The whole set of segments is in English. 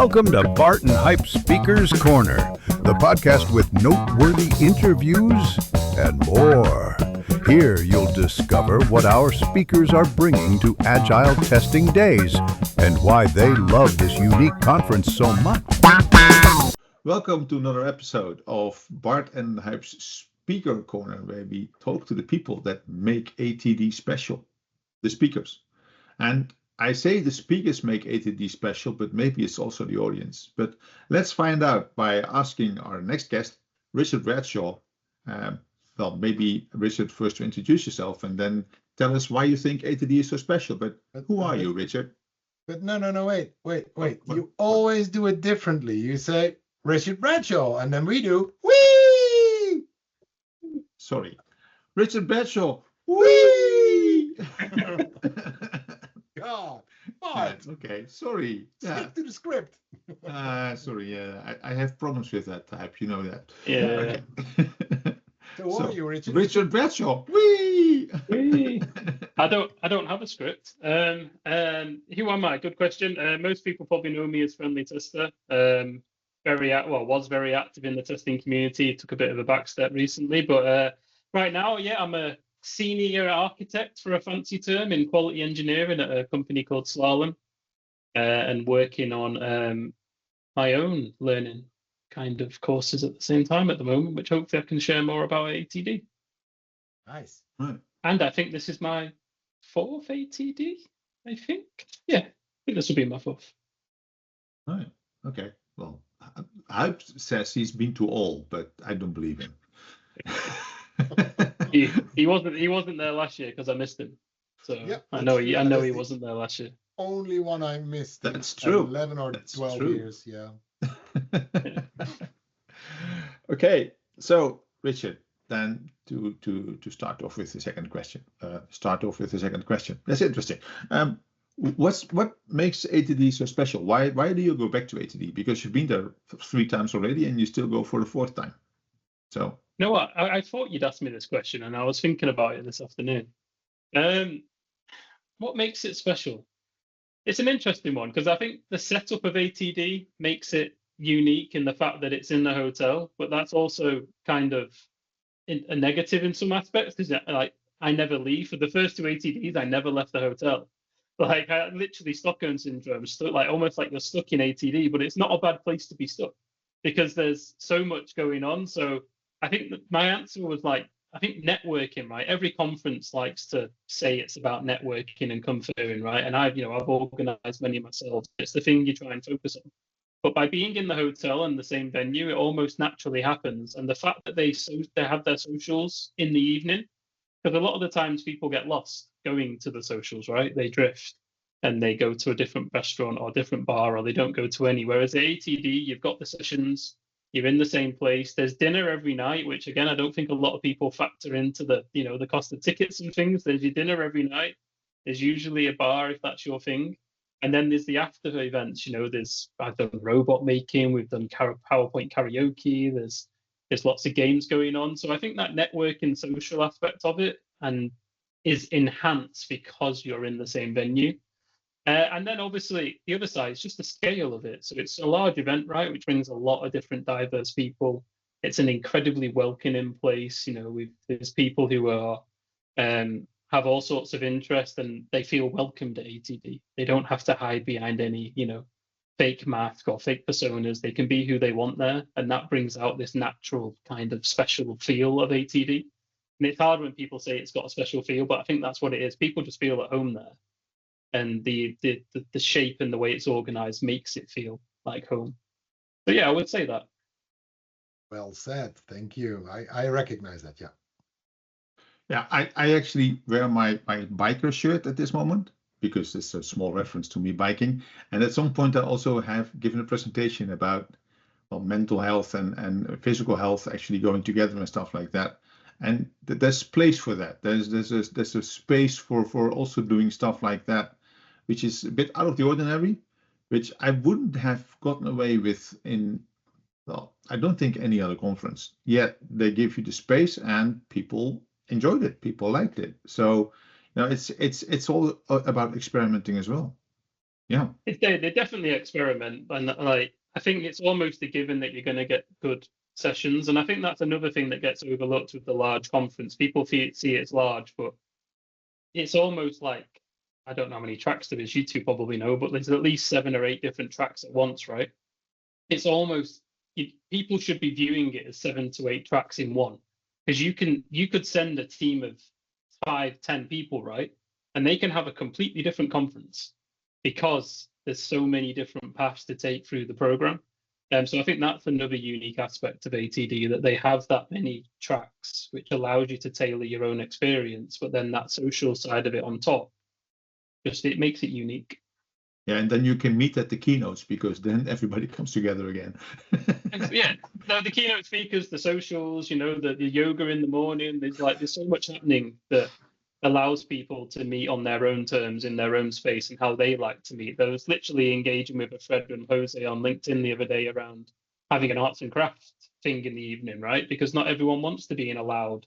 Welcome to Bart Huib Speakers Corner, the podcast with noteworthy interviews and more. Here you'll discover what our speakers are bringing to Agile Testing Days and why they love this unique conference so much. Welcome to another episode of Bart and Huib's Speaker Corner, where we talk to the people that make ATD special, the speakers. And I say the speakers make ATD special, but maybe it's also the audience. But let's find out by asking our next guest, Richard Bradshaw. Well, maybe Richard, first to introduce yourself and then tell us why you think ATD is so special. But who are you, Richard? But no, wait. You always do it differently. You say Richard Bradshaw, and then we do wee. Sorry, Richard Bradshaw. Wee. God, Bart. Okay, sorry. Stick to the script. Sorry, yeah, I have problems with that type. You know that. Yeah. Okay. So who are you, Richard? Richard Bradshaw. Wee. I don't have a script. Who am I? Good question. Most people probably know me as FriendlyTester. Was very active in the testing community. Took a bit of a back step recently, but right now, yeah, I'm a senior architect, for a fancy term, in quality engineering at a company called Slalom, and working on my own learning kind of courses at the same time at the moment, which hopefully I can share more about at ATD. Nice. Right. And I think this is my fourth ATD, I think. Yeah, I think this will be my fourth. Right. Okay. Well, Huib says he's been to all, but I don't believe him. He wasn't there last year because I missed him. So Yep, I know he the wasn't there last year. Only one I missed. That's in true. 11 or That's 12 true. years, yeah. Okay, so Richard, then to start off with the second question. That's interesting. What makes ATD so special? Why do you go back to ATD? Because you've been there 3 times already, and you still go for the 4th time. So. No, I thought you'd ask me this question, and I was thinking about it this afternoon. What makes it special? It's an interesting one, because I think the setup of ATD makes it unique in the fact that it's in the hotel, but that's also kind of a negative in some aspects, because I never leave. For the first 2 ATDs, I never left the hotel. Like, I literally Stockholm syndrome, almost like you're stuck in ATD, but it's not a bad place to be stuck because there's so much going on. So I think that my answer was I think networking, right? Every conference likes to say it's about networking and conferring, right? And I've organized many myself. It's the thing you try and focus on. But by being in the hotel and the same venue, it almost naturally happens. And the fact that they have their socials in the evening, because a lot of the times people get lost going to the socials, right? They drift and they go to a different restaurant or different bar, or they don't go to any. Whereas at ATD, you've got the sessions, you're in the same place. There's dinner every night, which again, I don't think a lot of people factor into the cost of tickets and things. There's your dinner every night. There's usually a bar if that's your thing. And then there's the after events. I've done robot making, we've done PowerPoint karaoke. There's lots of games going on. So I think that networking social aspect of it is enhanced because you're in the same venue. And then obviously the other side is just the scale of it. So it's a large event, right, which brings a lot of different diverse people. It's an incredibly welcoming place. There's people who are have all sorts of interest, and they feel welcomed at ATD. They don't have to hide behind any fake mask or fake personas. They can be who they want there, and that brings out this natural kind of special feel of ATD. And it's hard when people say it's got a special feel, but I think that's what it is. People just feel at home there. And the shape and the way it's organized makes it feel like home. So yeah, I would say that. Well said. Thank you. I recognize that, yeah. Yeah, I actually wear my biker shirt at this moment because it's a small reference to me biking. And at some point, I also have given a presentation about mental health and physical health actually going together and stuff like that. And there's place for that. There's a space for also doing stuff like that, which is a bit out of the ordinary, which I wouldn't have gotten away with I don't think any other conference. Yet they give you the space and people enjoyed it. People liked it. So, it's all about experimenting as well. Yeah. They definitely experiment, and like I think it's almost a given that you're going to get good sessions, and I think that's another thing that gets overlooked with the large conference. People see it as large, but it's almost like, I don't know how many tracks there is. You two probably know, but there's at least 7 or 8 different tracks at once, right? It's almost people should be viewing it as 7 to 8 tracks in one, because you could send a team of 5, 10 people, right, and they can have a completely different conference because there's so many different paths to take through the program. So I think that's another unique aspect of ATD, that they have that many tracks, which allows you to tailor your own experience, but then that social side of it on top, just it makes it unique. Yeah, and then you can meet at the keynotes, because then everybody comes together again. Yeah, the keynote speakers, the socials, the yoga in the morning. There's so much happening that allows people to meet on their own terms, in their own space, and how they like to meet. I was literally engaging with a Fred and Jose on LinkedIn the other day around having an arts and crafts thing in the evening, right? Because not everyone wants to be in a loud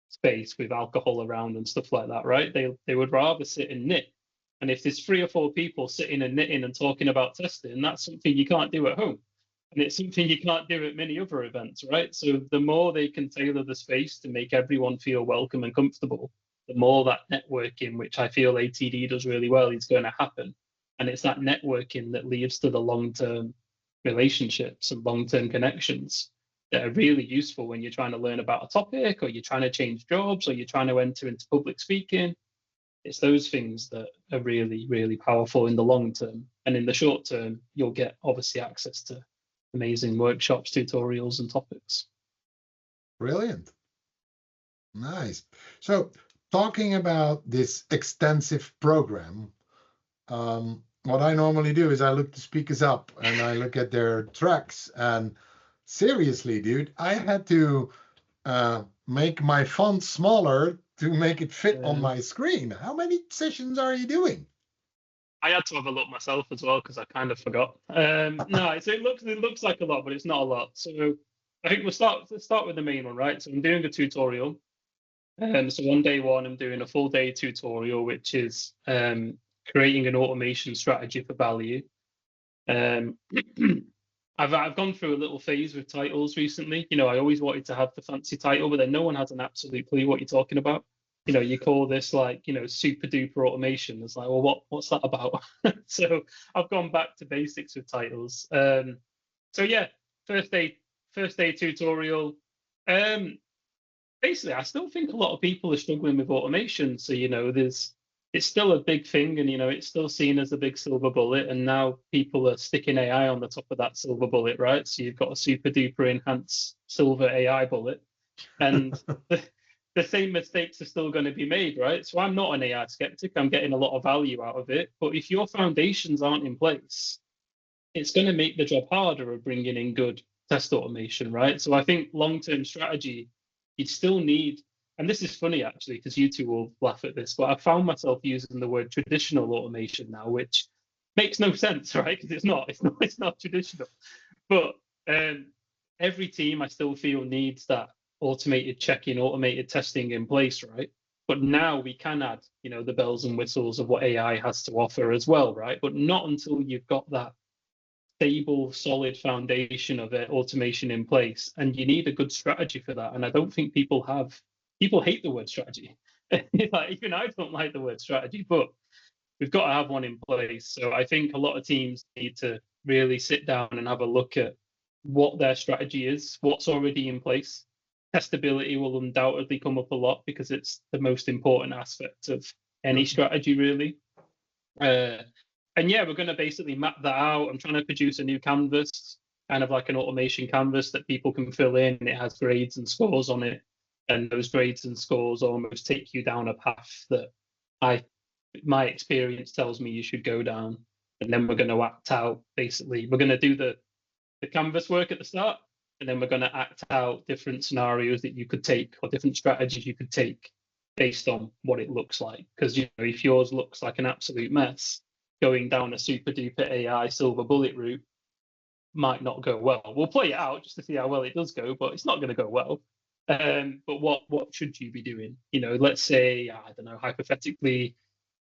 space with alcohol around and stuff like that, right? They would rather sit and knit. And if there's 3 or 4 people sitting and knitting and talking about testing, that's something you can't do at home. And it's something you can't do at many other events, right? So the more they can tailor the space to make everyone feel welcome and comfortable, the more that networking, which I feel ATD does really well, is going to happen. And it's that networking that leads to the long-term relationships and long-term connections that are really useful when you're trying to learn about a topic, or you're trying to change jobs, or you're trying to enter into public speaking. It's those things that are really, really powerful in the long term. And in the short term, you'll get obviously access to amazing workshops, tutorials, and topics. Brilliant. Nice. So talking about this extensive program, what I normally do is I look the speakers up and I look at their tracks, and seriously, dude, I had to make my font smaller to make it fit on my screen. How many sessions are you doing? I had to have a look myself as well, because I kind of forgot. No, so it looks like a lot, but it's not a lot. So I think let's start with the main one, right? So I'm doing a tutorial. So on day 1, I'm doing a full day tutorial, which is creating an automation strategy for value. I've gone through a little phase with titles recently. I always wanted to have the fancy title, but then no one has an absolute clue what you're talking about. You call this super duper automation. It's like, well, what's that about? So I've gone back to basics with titles. So yeah, first day tutorial. Basically, I still think a lot of people are struggling with automation. So it's still a big thing, and it's still seen as a big silver bullet. And now people are sticking AI on the top of that silver bullet, right? So you've got a super duper enhanced silver AI bullet, and the same mistakes are still going to be made, right? So I'm not an AI skeptic. I'm getting a lot of value out of it. But if your foundations aren't in place, it's going to make the job harder of bringing in good test automation, right? So I think long-term strategy, you'd still need, and this is funny actually, because you two will laugh at this, but I found myself using the word traditional automation now, which makes no sense, right? Because it's not traditional. But every team, I still feel, needs that automated checking, automated testing in place, right? But now we can add, the bells and whistles of what AI has to offer as well, right? But not until you've got that stable, solid foundation of automation in place, and you need a good strategy for that. And I don't think people hate the word strategy. Even I don't like the word strategy, but we've got to have one in place. So I think a lot of teams need to really sit down and have a look at what their strategy is, what's already in place. Testability will undoubtedly come up a lot, because it's the most important aspect of any strategy, really. And yeah, we're going to basically map that out. I'm trying to produce a new canvas, kind of like an automation canvas that people can fill in. It has grades and scores on it. And those grades and scores almost take you down a path that my experience tells me you should go down. And then we're going to act out, basically. We're going to do the canvas work at the start, and then we're going to act out different scenarios that you could take, or different strategies you could take based on what it looks like. Because if yours looks like an absolute mess, going down a super duper AI silver bullet route might not go well. We'll play it out just to see how well it does go, but it's not going to go well. But what should you be doing? Let's say, I don't know, hypothetically,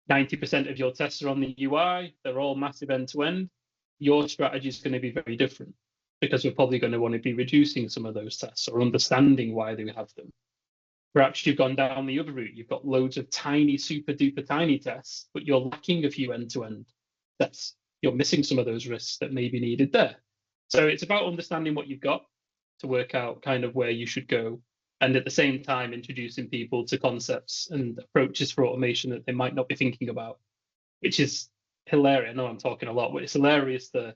90% of your tests are on the UI, they're all massive end-to-end, your strategy is going to be very different, because we're probably going to want to be reducing some of those tests or understanding why they have them. Perhaps you've gone down the other route. You've got loads of tiny, super duper tiny tests, but you're lacking a few end-to-end tests. You're missing some of those risks that may be needed there. So it's about understanding what you've got to work out kind of where you should go, and at the same time introducing people to concepts and approaches for automation that they might not be thinking about, which is hilarious. I know I'm talking a lot, but it's hilarious that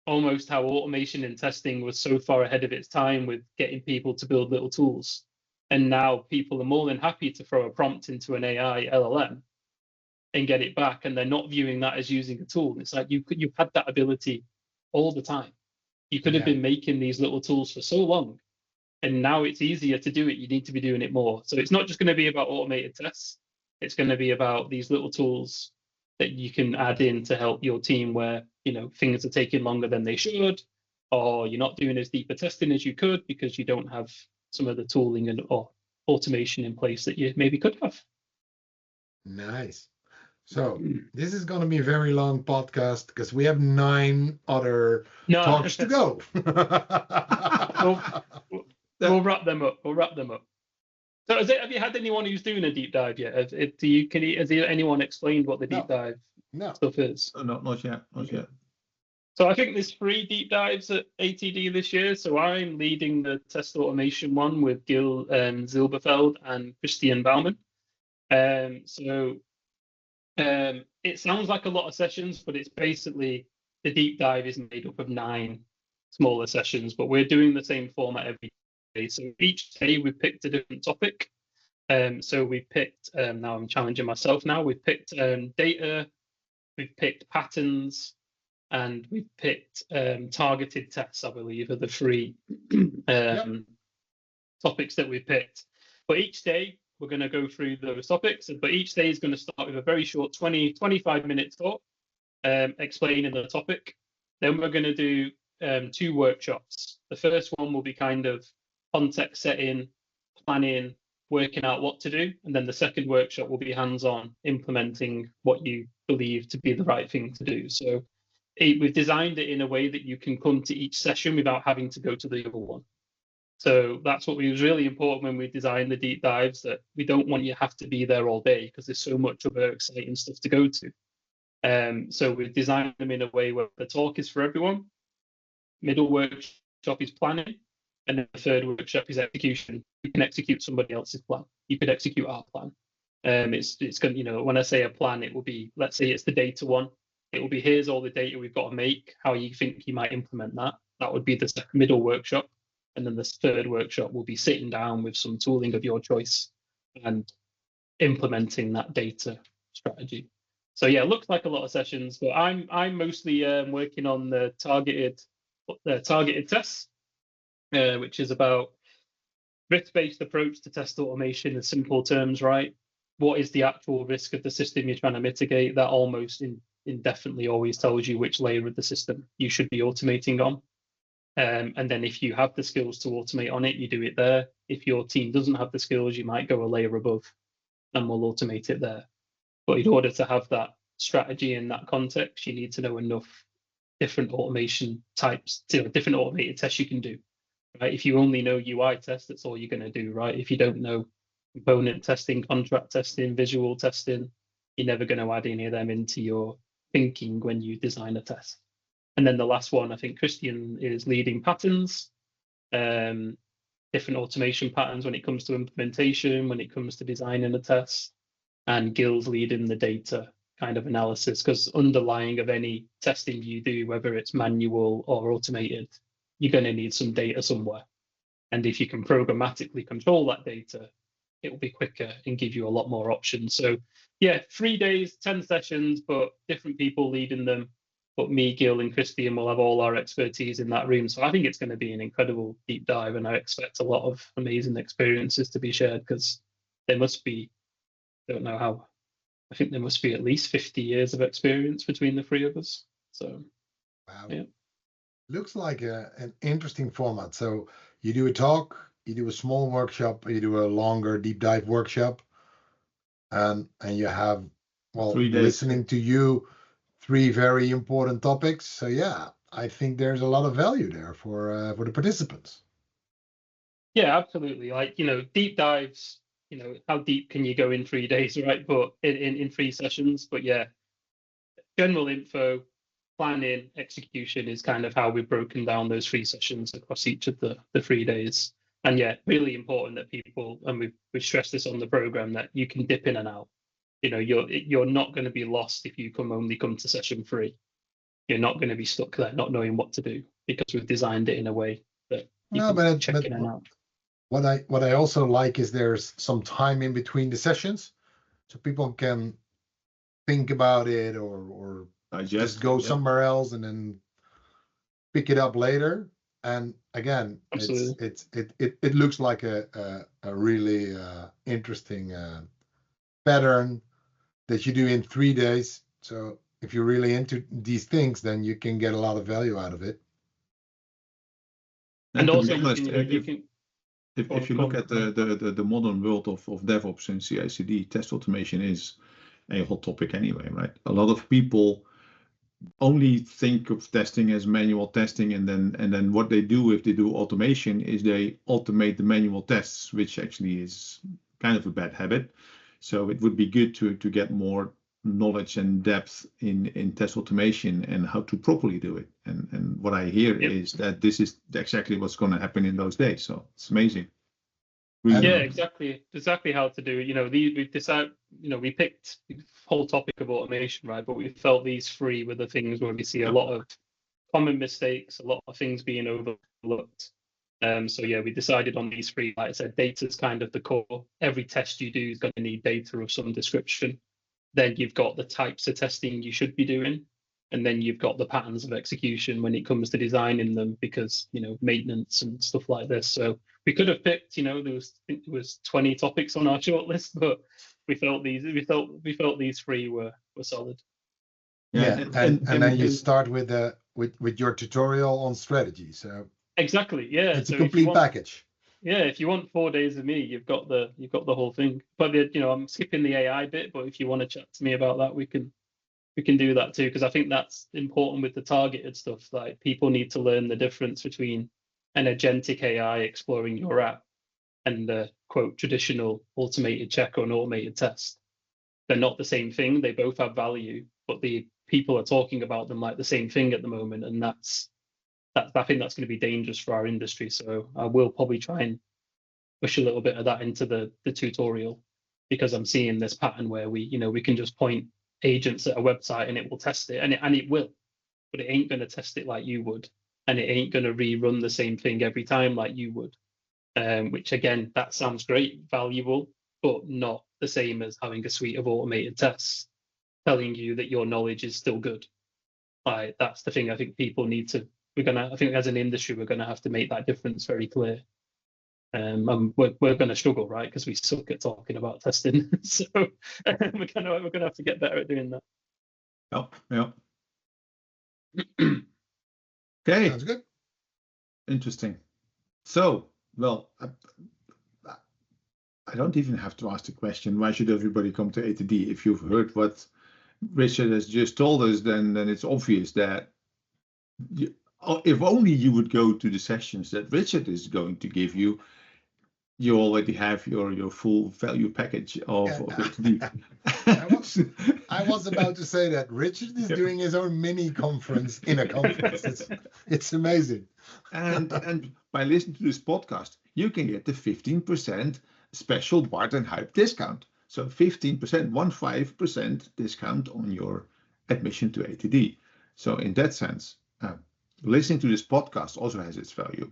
almost how automation in testing was so far ahead of its time with getting people to build little tools. And now people are more than happy to throw a prompt into an AI LLM and get it back, and they're not viewing that as using a tool. It's like you've had that ability all the time. You could have been making these little tools for so long, and now it's easier to do it. You need to be doing it more. So it's not just going to be about automated tests. It's going to be about these little tools that you can add in to help your team where, you know, things are taking longer than they should, or you're not doing as deeper testing as you could because you don't have some of the tooling and or automation in place that you maybe could have. Nice. So this is going to be a very long podcast because we have 9 other talks to go. We'll wrap them up. So have you had anyone who's doing a deep dive yet? Has anyone explained what the deep dive stuff is? Not yet. So I think there's 3 deep dives at ATD this year. So I'm leading the test automation one with Gill Zilberfeld and Christian Baumann. It sounds like a lot of sessions, but it's basically the deep dive is made up of 9 smaller sessions, but we're doing the same format every day. So each day we picked a different topic. So we picked, now I'm challenging myself now, we've picked data, we've picked patterns, and we've picked targeted tests, I believe, are the 3 topics that we picked. But each day we're going to go through those topics, but each day is going to start with a very short 25-minute talk explaining the topic. Then we're going to do 2 workshops. The first one will be kind of context setting, planning, working out what to do. And then the second workshop will be hands-on, implementing what you believe to be the right thing to do. So we've designed it in a way that you can come to each session without having to go to the other one. So that's what was really important when we designed the deep dives, that we don't want you to have to be there all day because there's so much other exciting stuff to go to. So we've designed them in a way where the talk is for everyone, middle workshop is planning, and then the third workshop is execution. You can execute somebody else's plan. You could execute our plan. It's going to, you know, when I say a plan, it will be, let's say it's the data one. It will be, here's all the data we've got to make, how you think you might implement that. That would be the middle workshop. And then the third workshop will be sitting down with some tooling of your choice and implementing that data strategy. So yeah, it looks like a lot of sessions, but I'm mostly working on the targeted tests, which is about risk-based approach to test automation in simple terms, right? What is the actual risk of the system you're trying to mitigate? That almost indefinitely always tells you which layer of the system you should be automating on. And then if you have the skills to automate on it, you do it there. If your team doesn't have the skills, you might go a layer above and we'll automate it there. But in order to have that strategy in that context, you need to know enough different automation types, different automated tests you can do. Right? If you only know UI tests, that's all you're going to do, right? If you don't know component testing, contract testing, visual testing, you're never going to add any of them into your thinking when you design a test. And then the last one, I think Christian is leading patterns, different automation patterns when it comes to implementation, when it comes to designing a test, and Gill's leading the data kind of analysis, because underlying of any testing you do, whether it's manual or automated, you're going to need some data somewhere. And if you can programmatically control that data, it will be quicker and give you a lot more options. So yeah, 3 days, 10 sessions, but different people leading them. But me, Gill, and Christian will have all our expertise in that room. So I think it's going to be an incredible deep dive, and I expect a lot of amazing experiences to be shared, because there must be, don't know how, I think there must be at least 50 years of experience between the 3 of us. So, wow. Yeah. Looks like an interesting format. So you do a talk, you do a small workshop, you do a longer deep dive workshop, and you have well, 3 days. listening to you, 3 very important topics. So yeah, I think there's a lot of value there for the participants. Yeah, absolutely. Like, deep dives, how deep can you go in 3 days, right? But in 3 sessions. But yeah, general info, planning, execution is kind of how we've broken down those 3 sessions across each of the 3 days. And yeah, really important that people, and we stress this on the program, that you can dip in and out. You're not going to be lost if you only come to session 3. You're not going to be stuck there not knowing what to do, because we've designed it in a way that you can check in and out. What I also like is there's some time in between the sessions, so people can think about it or just go somewhere else and then pick it up later. And again, it looks like a really interesting pattern that you do in 3 days. So if you're really into these things, then you can get a lot of value out of it. And also, if you look at the modern world of DevOps and CI/CD, test automation is a hot topic anyway, right? A lot of people only think of testing as manual testing, and then what they do if they do automation is they automate the manual tests, which actually is kind of a bad habit. So it would be good to get more knowledge and depth in test automation and how to properly do it. And what I hear is that this is exactly what's going to happen in those days. So it's amazing. Really exactly how to do it. We've decided, we picked the whole topic of automation, right? But we felt these 3 were the things where we see a lot of common mistakes, a lot of things being overlooked. So yeah, we decided on these 3. Like I said, data is kind of the core. Every test you do is going to need data of some description. Then you've got the types of testing you should be doing. And then you've got the patterns of execution when it comes to designing them, because, maintenance and stuff like this. So we could have picked, there was 20 topics on our shortlist, but we felt these 3 were solid. Yeah, and then you start with your tutorial on strategy. So exactly, yeah. It's a complete package. Yeah, if you want 4 days of me, you've got the whole thing. But I'm skipping the AI bit. But if you want to chat to me about that, we can do that too, because I think that's important with the targeted stuff. Like, people need to learn the difference between an agentic AI exploring your app and the quote traditional automated check or an automated test. They're not the same thing. They both have value, but the people are talking about them like the same thing at the moment, and I think that's going to be dangerous for our industry. So I will probably try and push a little bit of that into the tutorial, because I'm seeing this pattern where we can just point agents at a website and it will test it, and it will, but it ain't going to test it like you would, and it ain't going to rerun the same thing every time like you would. Which again, that sounds great, valuable, but not the same as having a suite of automated tests telling you that your knowledge is still good. Like, that's the thing. I think people need to. I think as an industry, we're going to have to make that difference very clear. And we're going to struggle, right? Because we suck at talking about testing. So we're going to have to get better at doing that. Yeah. Okay. Sounds good. Interesting. So, well, I don't even have to ask the question, why should everybody come to ATD? If you've heard what Richard has just told us, then it's obvious that if only you would go to the sessions that Richard is going to give you, you already have your full value package of ATD. I was about to say that Richard is doing his own mini conference in a conference. It's amazing. And by listening to this podcast, you can get the 15% special Bart and Huib discount. So 15%, 15% discount on your admission to ATD. So in that sense, listening to this podcast also has its value,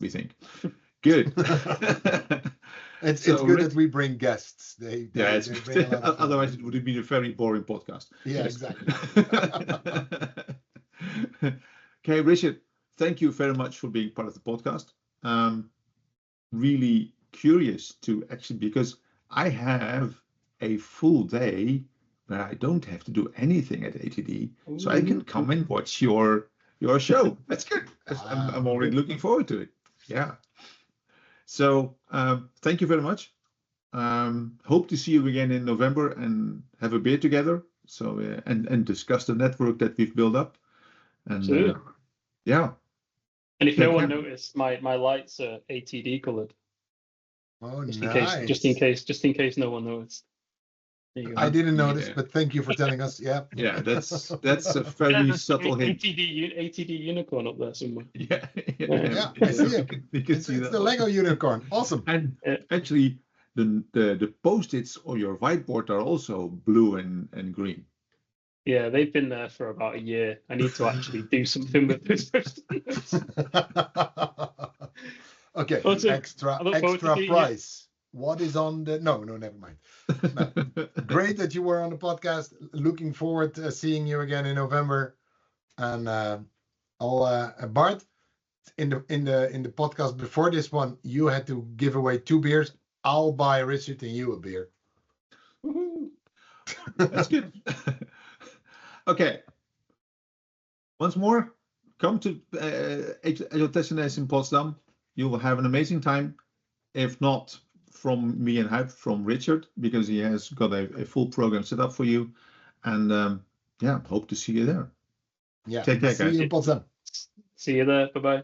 we think. Good. It's good that we bring guests. They bring otherwise it would have been a very boring podcast. Yeah, exactly. Okay, Richard, thank you very much for being part of the podcast. Really curious to actually, because I have a full day where I don't have to do anything at ATD, so I can come and watch your show. That's good. I'm already looking forward to it. Yeah. So thank you very much. Hope to see you again in November and have a beer together. So and discuss the network that we've built up. And Absolutely. yeah. And if Take no one care. noticed, my lights are ATD colored. Oh, Just nice. in case no one noticed. There you go. I didn't notice, Yeah. but thank you for telling us. Yeah. Yeah, that's a Yeah, very there's subtle hint. ATD unicorn up there somewhere. Yeah, Yeah, I see it. We can It's see the that. Lego unicorn. Awesome. And Yeah. actually, the post-its on your whiteboard are also blue and green. Yeah, they've been there for about a year. I need to actually do something with those post-its. Okay, Awesome. extra I look forward to seeing you. price. What is on the? No, never mind. No. Great that you were on the podcast. Looking forward to seeing you again in November. And Bart, in the podcast before this one, you had to give away 2 beers. I'll buy Richard and you a beer. Woohoo. That's good. Okay. Once more, come to Agile Testing Days in Potsdam. You will have an amazing time. If not from me and Huib, from Richard, because he has got a full program set up for you. And yeah, hope to see you there. Yeah. Take care, See guys. you in Potsdam. See you there. Bye-bye.